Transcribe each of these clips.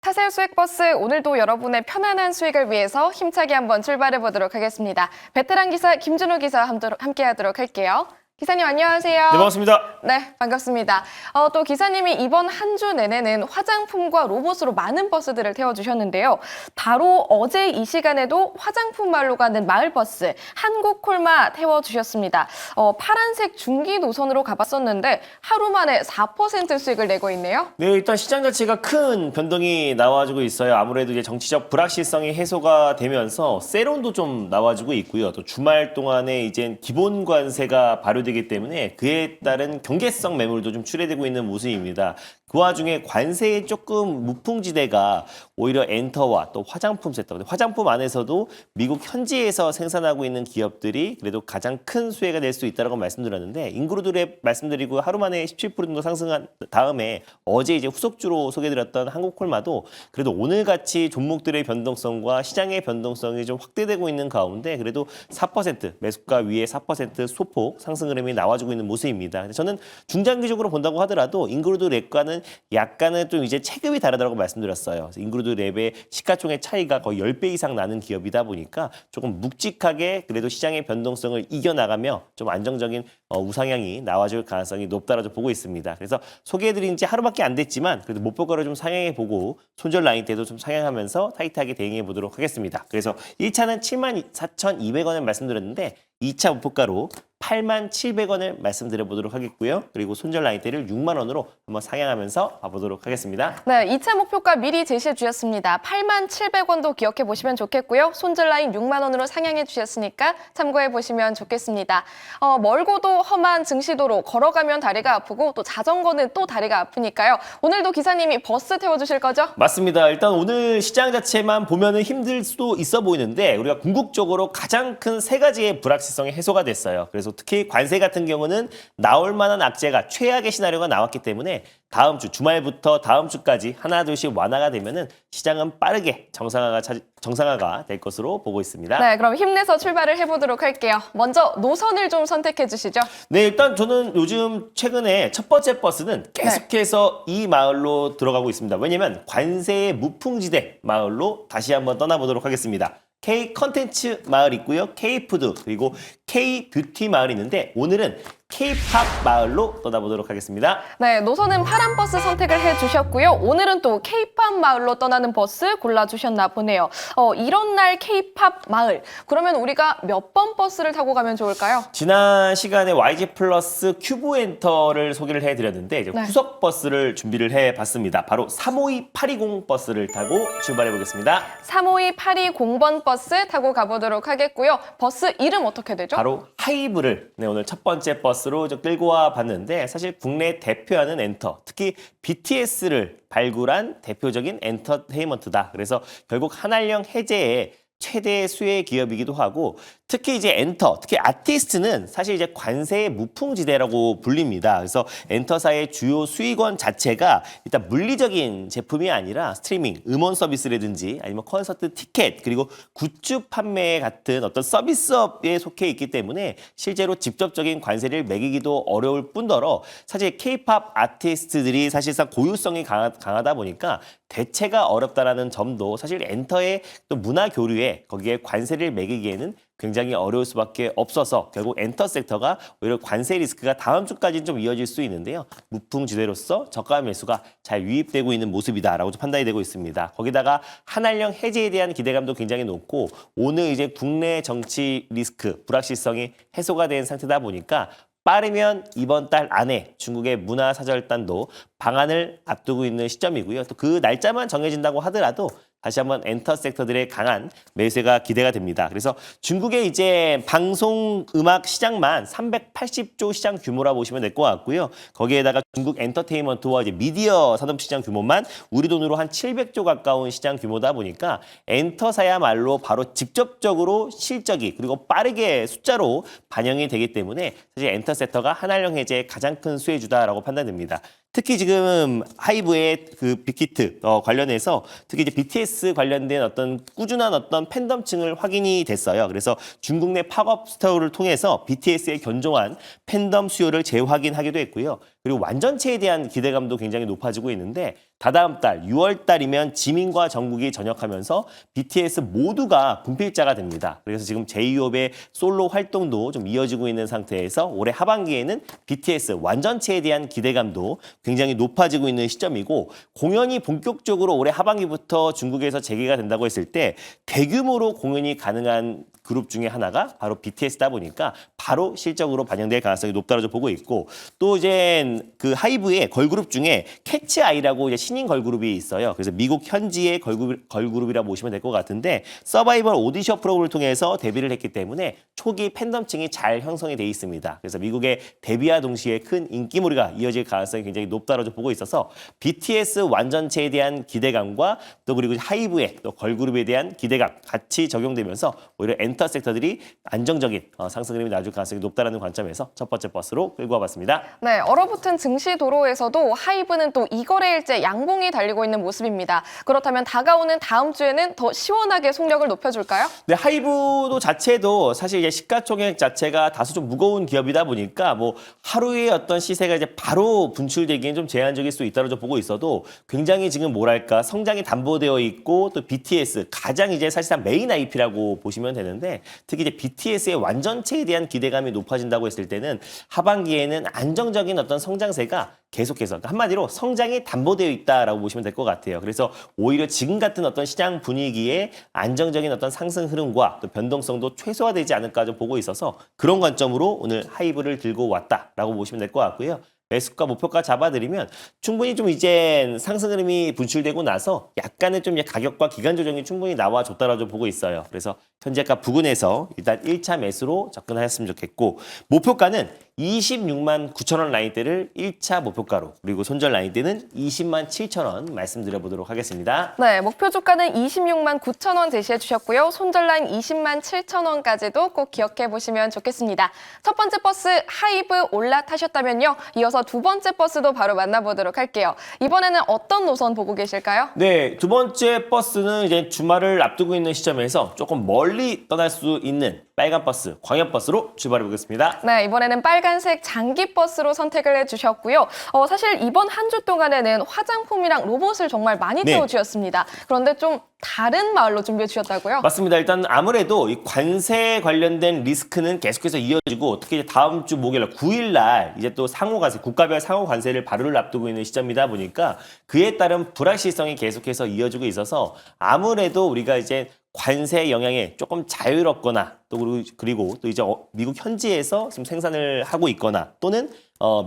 타셀 수익버스 오늘도 여러분의 편안한 수익을 위해서 힘차게 한번 출발해 보도록 하겠습니다. 베테랑 기사 김준호 기사와 함께 하도록 할게요. 기사님 안녕하세요. 네, 반갑습니다. 네, 반갑습니다. 또 기사님이 이번 한 주 내내는 화장품과 로봇으로 많은 버스들을 태워주셨는데요. 바로 어제 이 시간에도 화장품 마을로 가는 마을버스 한국콜마 태워주셨습니다. 파란색 중기 노선으로 가봤었는데 하루 만에 4% 수익을 내고 있네요. 네, 일단 시장 자체가 큰 변동이 나와주고 있어요. 아무래도 이제 정치적 불확실성이 해소가 되면서 세론도 좀 나와주고 있고요. 또 주말 동안에 이제 기본 관세가 발효되기 때문에 그에 따른 경계성 매물도 좀 출회되고 있는 모습입니다. 그 와중에 관세에 조금 무풍지대가 오히려 엔터와 또 화장품 섹터, 화장품 안에서도 미국 현지에서 생산하고 있는 기업들이 그래도 가장 큰 수혜가 될 수 있다고 말씀드렸는데 인그루드랩 말씀드리고 하루 만에 17% 정도 상승한 다음에 어제 이제 후속주로 소개드렸던 한국콜마도 그래도 오늘같이 종목들의 변동성과 시장의 변동성이 좀 확대되고 있는 가운데 그래도 4% 매수가 위에 4% 소폭 상승 흐름이 나와주고 있는 모습입니다. 저는 중장기적으로 본다고 하더라도 인그루드랩과는 약간은 좀 이제 체급이 다르다고 말씀드렸어요. 인그루드랩의 시가총액 차이가 거의 10배 이상 나는 기업이다 보니까 조금 묵직하게 그래도 시장의 변동성을 이겨나가며 좀 안정적인 우상향이 나와줄 가능성이 높다라고 보고 있습니다. 그래서 소개해드린 지 하루밖에 안 됐지만 그래도 목표가를 좀 상향해보고 손절 라인 때도 좀 상향하면서 타이트하게 대응해 보도록 하겠습니다. 그래서 1차는 74,200원을 말씀드렸는데 2차 목표가로 87,700원을 말씀드려 보도록 하겠고요. 그리고 손절 라인대를 6만 원으로 한번 상향하면서 봐보도록 하겠습니다. 네, 2차 목표가 미리 제시해 주셨습니다. 87,700원도 기억해 보시면 좋겠고요. 손절 라인 6만 원으로 상향해 주셨으니까 참고해 보시면 좋겠습니다. 멀고도 험한 증시도로 걸어가면 다리가 아프고 또 자전거는 또 다리가 아프니까요. 오늘도 기사님이 버스 태워주실 거죠? 맞습니다. 일단 오늘 시장 자체만 보면은 힘들 수도 있어 보이는데 우리가 궁극적으로 가장 큰 세 가지의 불확실성이 해소가 됐어요. 그래서 특히 관세 같은 경우는 나올 만한 악재가 최악의 시나리오가 나왔기 때문에 다음 주 주말부터 다음 주까지 하나 둘씩 완화가 되면은 시장은 빠르게 정상화가 될 것으로 보고 있습니다. 네, 그럼 힘내서 출발을 해보도록 할게요. 먼저 노선을 좀 선택해 주시죠. 네, 일단 저는 요즘 최근에 첫 번째 버스는 계속해서 이 마을로 들어가고 있습니다. 왜냐면 관세의 무풍지대 마을로 다시 한번 떠나보도록 하겠습니다. K 컨텐츠 마을 있고요. K 푸드 그리고 K 뷰티 마을이 있는데 오늘은 K-팝 마을로 떠나보도록 하겠습니다. 네, 노선은 파란 버스 선택을 해주셨고요. 오늘은 또 K-팝 마을로 떠나는 버스 골라주셨나 보네요. 이런 날 K-팝 마을. 그러면 우리가 몇 번 버스를 타고 가면 좋을까요? 지난 시간에 YG 플러스 큐브 엔터를 소개를 해드렸는데 이제 네. 후속 버스를 준비를 해봤습니다. 바로 352-820 버스를 타고 출발해 보겠습니다. 352-820번 버스 타고 가보도록 하겠고요. 버스 이름 어떻게 되죠? 바로 하이브를 오늘 첫 번째 버스로 좀 끌고 와 봤는데 사실 국내 대표하는 엔터, 특히 BTS를 발굴한 대표적인 엔터테인먼트다. 그래서 결국 한알령 해제에 최대 수혜 기업이기도 하고 특히 이제 엔터, 특히 아티스트는 사실 이제 관세의 무풍지대라고 불립니다. 그래서 엔터사의 주요 수익원 자체가 일단 물리적인 제품이 아니라 스트리밍, 음원 서비스라든지 아니면 콘서트 티켓 그리고 굿즈 판매 같은 어떤 서비스업에 속해 있기 때문에 실제로 직접적인 관세를 매기기도 어려울 뿐더러 사실 K-팝 아티스트들이 사실상 고유성이 강하다 보니까 대체가 어렵다라는 점도 사실 엔터의 또 문화 교류에 거기에 관세를 매기기에는 굉장히 어려울 수밖에 없어서 결국 엔터 섹터가 오히려 관세 리스크가 다음 주까지는 좀 이어질 수 있는데요. 무풍지대로서 저가 매수가 잘 유입되고 있는 모습이다라고 판단이 되고 있습니다. 거기다가 한알령 해제에 대한 기대감도 굉장히 높고 오늘 이제 국내 정치 리스크, 불확실성이 해소가 된 상태다 보니까 빠르면 이번 달 안에 중국의 문화사절단도 방한을 앞두고 있는 시점이고요. 또 그 날짜만 정해진다고 하더라도 다시 한번 엔터 섹터들의 강한 매수가 기대가 됩니다. 그래서 중국의 이제 방송 음악 시장만 380조 시장 규모라 보시면 될 것 같고요. 거기에다가 중국 엔터테인먼트와 이제 미디어 산업 시장 규모만 우리 돈으로 한 700조 가까운 시장 규모다 보니까 엔터사야말로 바로 직접적으로 실적이 그리고 빠르게 숫자로 반영이 되기 때문에 사실 엔터 섹터가 한알령 해제의 가장 큰 수혜주다라고 판단됩니다. 특히 지금 하이브의 그 빅히트 관련해서 특히 이제 BTS 관련된 어떤 꾸준한 어떤 팬덤층을 확인이 됐어요. 그래서 중국 내 팝업 스토어를 통해서 BTS의 견종한 팬덤 수요를 재확인하기도 했고요. 그리고 완전체에 대한 기대감도 굉장히 높아지고 있는데 다다음 달 6월 달이면 지민과 정국이 전역하면서 BTS 모두가 분필자가 됩니다. 그래서 지금 제이홉의 솔로 활동도 좀 이어지고 있는 상태에서 올해 하반기에는 BTS 완전체에 대한 기대감도 굉장히 높아지고 있는 시점이고 공연이 본격적으로 올해 하반기부터 중국에서 재개가 된다고 했을 때 대규모로 공연이 가능한 그룹 중에 하나가 바로 BTS다 보니까 바로 실적으로 반영될 가능성이 높다고 보고 있고 또 이제 그 하이브의 걸그룹 중에 캐치 아이라고 이제 신인 걸그룹이 있어요. 그래서 미국 현지의 걸그룹이라고 보시면 될 것 같은데 서바이벌 오디션 프로그램을 통해서 데뷔를 했기 때문에 초기 팬덤층이 잘 형성이 돼 있습니다. 그래서 미국의 데뷔와 동시에 큰 인기몰이가 이어질 가능성이 굉장히 높다고 보고 있어서 BTS 완전체에 대한 기대감과 또 그리고 하이브의 또 걸그룹에 대한 기대감 같이 적용되면서 오히려 엔터 섹터들이 안정적인 상승 흐름이 나올 가능성이 높다는 관점에서 첫 번째 버스로 끌고 와봤습니다. 네, 얼어붙은 증시 도로에서도 하이브는 또 이거래일째 양봉이 달리고 있는 모습입니다. 그렇다면 다가오는 다음 주에는 더 시원하게 속력을 높여줄까요? 네, 하이브도 자체도 사실 이제 시가총액 자체가 다소 좀 무거운 기업이다 보니까 뭐 하루에 어떤 시세가 이제 바로 분출되기엔 좀 제한적일 수 있다고 보고 있어도 굉장히 지금 뭐랄까 성장이 담보되어 있고 또 BTS 가장 이제 사실상 메인 IP라고 보시면 되는데 특히 이제 BTS의 완전체에 대한 기대감이 높아진다고 했을 때는 하반기에는 안정적인 어떤 성장세가 계속해서 그러니까 한마디로 성장이 담보되어 있다라고 보시면 될 것 같아요. 그래서 오히려 지금 같은 어떤 시장 분위기에 안정적인 어떤 상승 흐름과 또 변동성도 최소화되지 않을까 좀 보고 있어서 그런 관점으로 오늘 하이브를 들고 왔다라고 보시면 될 것 같고요. 매수가 목표가 잡아드리면 충분히 좀 이제 상승 흐름이 분출되고 나서 약간의 좀 가격과 기간 조정이 충분히 나와줬다라고 보고 있어요. 그래서 현재가 부근에서 일단 1차 매수로 접근하셨으면 좋겠고 목표가는 26만 9천 원 라인대를 1차 목표가로 그리고 손절 라인대는 20만 7천 원 말씀드려보도록 하겠습니다. 네, 목표 주가는 26만 9천 원 제시해 주셨고요. 손절 라인 20만 7천 원까지도 꼭 기억해 보시면 좋겠습니다. 첫 번째 버스 하이브 올라타셨다면요. 이어서 두 번째 버스도 바로 만나보도록 할게요. 이번에는 어떤 노선 보고 계실까요? 네, 두 번째 버스는 이제 주말을 앞두고 있는 시점에서 조금 멀리 떠날 수 있는 빨간 버스, 광역 버스로 출발해 보겠습니다. 네, 이번에는 빨간색 장기 버스로 선택을 해주셨고요. 사실 이번 한 주 동안에는 화장품이랑 로봇을 정말 많이 네. 태워주셨습니다. 그런데 좀 다른 마을로 준비해 주셨다고요? 맞습니다. 일단 아무래도 이 관세 관련된 리스크는 계속해서 이어지고 특히 이제 다음 주 목요일 9일 날 이제 또 상호 관세, 국가별 상호 관세를 발효를 앞두고 있는 시점이다 보니까 그에 따른 불확실성이 계속해서 이어지고 있어서 아무래도 우리가 이제 관세 영향에 조금 자유롭거나 또 그리고 또 이제 미국 현지에서 지금 생산을 하고 있거나 또는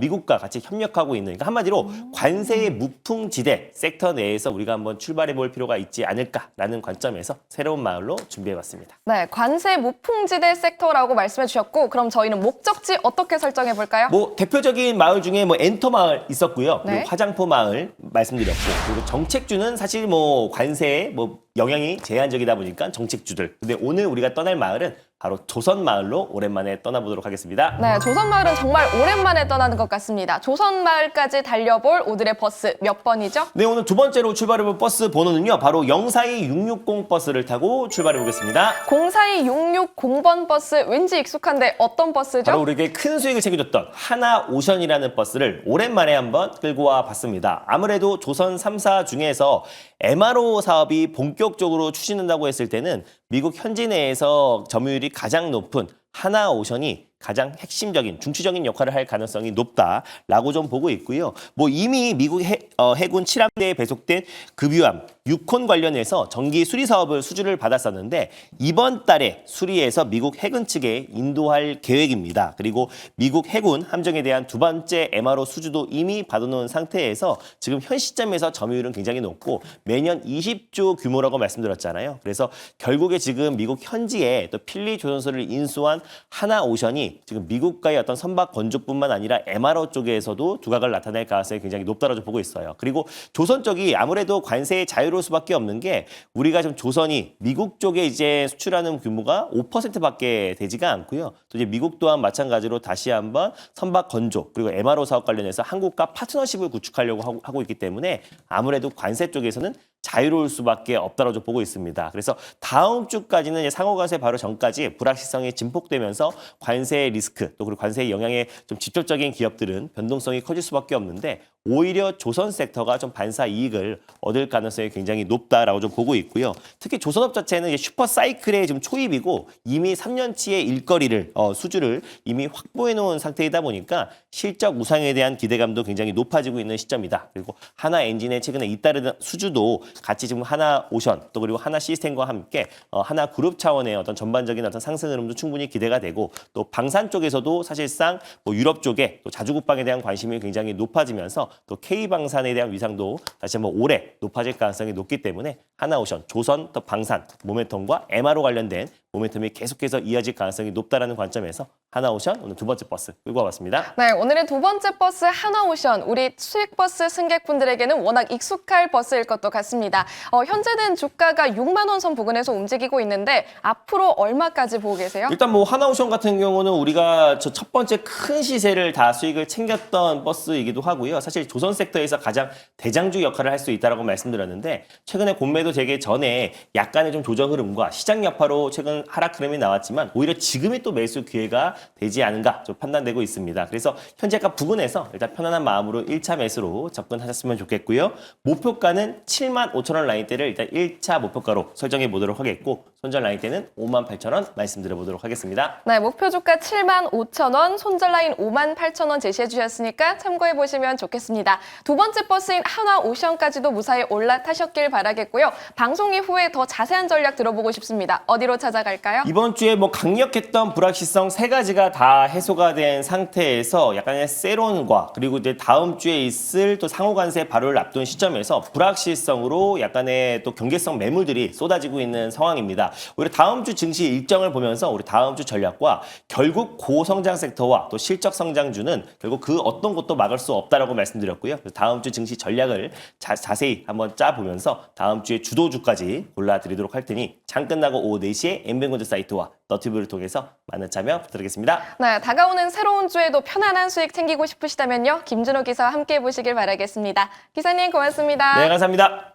미국과 같이 협력하고 있는 그러니까 한마디로 관세의 무풍지대 섹터 내에서 우리가 한번 출발해 볼 필요가 있지 않을까라는 관점에서 새로운 마을로 준비해 봤습니다. 네, 관세 무풍지대 섹터라고 말씀해 주셨고 그럼 저희는 목적지 어떻게 설정해 볼까요? 뭐 대표적인 마을 중에 뭐 엔터 마을 있었고요. 네. 그리고 화장품 마을 말씀드렸고 그리고 정책주는 사실 뭐 관세에 뭐 영향이 제한적이다 보니까 정책주들. 근데 오늘 우리가 떠날 마을은 바로 조선 마을로 오랜만에 떠나보도록 하겠습니다. 네, 조선마을은 정말 오랜만에 떠나는 것 같습니다. 조선마을까지 달려볼 오늘의 버스 몇 번이죠? 네, 오늘 두 번째로 출발해볼 버스 번호는요. 바로 042660 버스를 타고 출발해 보겠습니다. 042660번 버스 왠지 익숙한데 어떤 버스죠? 바로 우리에게 큰 수익을 챙겨줬던 하나오션이라는 버스를 오랜만에 한번 끌고 와 봤습니다. 아무래도 조선 3사 중에서 MRO 사업이 본격적으로 추진한다고 했을 때는 미국 현지 내에서 점유율이 가장 높은 하나오션이 가장 핵심적인 중추적인 역할을 할 가능성이 높다라고 좀 보고 있고요. 뭐 이미 미국 해군 7함대에 배속된 급유함 6혼 관련해서 정기 수리 사업을 수주를 받았었는데 이번 달에 수리해서 미국 해군 측에 인도할 계획입니다. 그리고 미국 해군 함정에 대한 두 번째 MRO 수주도 이미 받아놓은 상태에서 지금 현 시점에서 점유율은 굉장히 높고 매년 20조 규모라고 말씀드렸잖아요. 그래서 결국에 지금 미국 현지에 또 필리 조선소를 인수한 하나오션이 지금 미국과의 어떤 선박 건조뿐만 아니라 MRO 쪽에서도 두각을 나타낼 가능성이 굉장히 높다고 보고 있어요. 그리고 조선 쪽이 아무래도 관세에 자유로울 수밖에 없는 게 우리가 지금 조선이 미국 쪽에 이제 수출하는 규모가 5%밖에 되지가 않고요. 또 이제 미국 또한 마찬가지로 다시 한번 선박 건조 그리고 MRO 사업 관련해서 한국과 파트너십을 구축하려고 하고 있기 때문에 아무래도 관세 쪽에서는 자유로울 수밖에 없다고 좀 보고 있습니다. 그래서 다음 주까지는 이제 상호관세 바로 전까지 불확실성이 증폭되면서 관세 리스크 또 그리고 관세의 영향에 좀 직접적인 기업들은 변동성이 커질 수밖에 없는데 오히려 조선 섹터가 좀 반사 이익을 얻을 가능성이 굉장히 높다라고 좀 보고 있고요. 특히 조선업 자체는 이제 슈퍼 사이클의 지금 초입이고 이미 3년치의 일거리를 수주를 이미 확보해 놓은 상태이다 보니까 실적 우상에 대한 기대감도 굉장히 높아지고 있는 시점이다. 그리고 하나 엔진의 최근에 잇따르는 수주도 같이 지금 하나 오션 또 그리고 하나 시스템과 함께 하나 그룹 차원의 어떤 전반적인 어떤 상승 흐름도 충분히 기대가 되고 또 방산 쪽에서도 사실상 뭐 유럽 쪽에 또 자주국방에 대한 관심이 굉장히 높아지면서 또 K방산에 대한 위상도 다시 한번 올해 높아질 가능성이 높기 때문에 하나오션, 조선, 또 방산, 모멘텀과 MRO 관련된 모멘텀이 계속해서 이어질 가능성이 높다라는 관점에서 하나오션 오늘 두 번째 버스 끌고 와봤습니다. 네, 오늘의 두 번째 버스 하나오션. 우리 수익버스 승객분들에게는 워낙 익숙할 버스일 것도 같습니다. 현재는 주가가 6만 원 선 부근에서 움직이고 있는데 앞으로 얼마까지 보고 계세요? 일단 뭐 하나오션 같은 경우는 우리가 저 첫 번째 큰 시세를 다 수익을 챙겼던 버스이기도 하고요. 사실 조선 섹터에서 가장 대장주 역할을 할 수 있다라고 말씀드렸는데 최근에 공매도 재개 전에 약간의 좀 조정 흐름과 시장 여파로 최근 하락 흐름이 나왔지만 오히려 지금이 또 매수 기회가 되지 않은가 좀 판단되고 있습니다. 그래서 현재가 부근에서 일단 편안한 마음으로 1차 매수로 접근하셨으면 좋겠고요. 목표가는 7만 5천 원 라인대를 일단 1차 목표가로 설정해 보도록 하겠고 손절 라인대는 5만 8천 원 말씀드려 보도록 하겠습니다. 네, 목표 주가 7만 5천 원, 손절 라인 5만 8천 원 제시해 주셨으니까 참고해 보시면 좋겠습니다. 두 번째 버스인 하나오션까지도 무사히 올라타셨길 바라겠고요. 방송 이후에 더 자세한 전략 들어보고 싶습니다. 어디로 찾아갈까요? 이번 주에 뭐 강력했던 불확실성 세 가지가 다 해소가 된 상태에서 약간의 세론과 그리고 이제 다음 주에 있을 또 상호관세 발효를 앞둔 시점에서 불확실성으로 약간의 또 경계성 매물들이 쏟아지고 있는 상황입니다. 오히려 다음 주 증시 일정을 보면서 우리 다음 주 전략과 결국 고성장 섹터와 또 실적 성장주는 결국 그 어떤 것도 막을 수 없다라고 말씀드렸고요. 그래서 다음 주 증시 전략을 자세히 한번 짜보면서 다음 주에 주도주까지 골라드리도록 할 테니 장 끝나고 오후 4시에 엠뱅고드 사이트와 너튜브를 통해서 많은 참여 부탁드리겠습니다. 네, 다가오는 새로운 주에도 편안한 수익 챙기고 싶으시다면요. 김준호 기사와 함께 해보시길 바라겠습니다. 기사님 고맙습니다. 네, 감사합니다.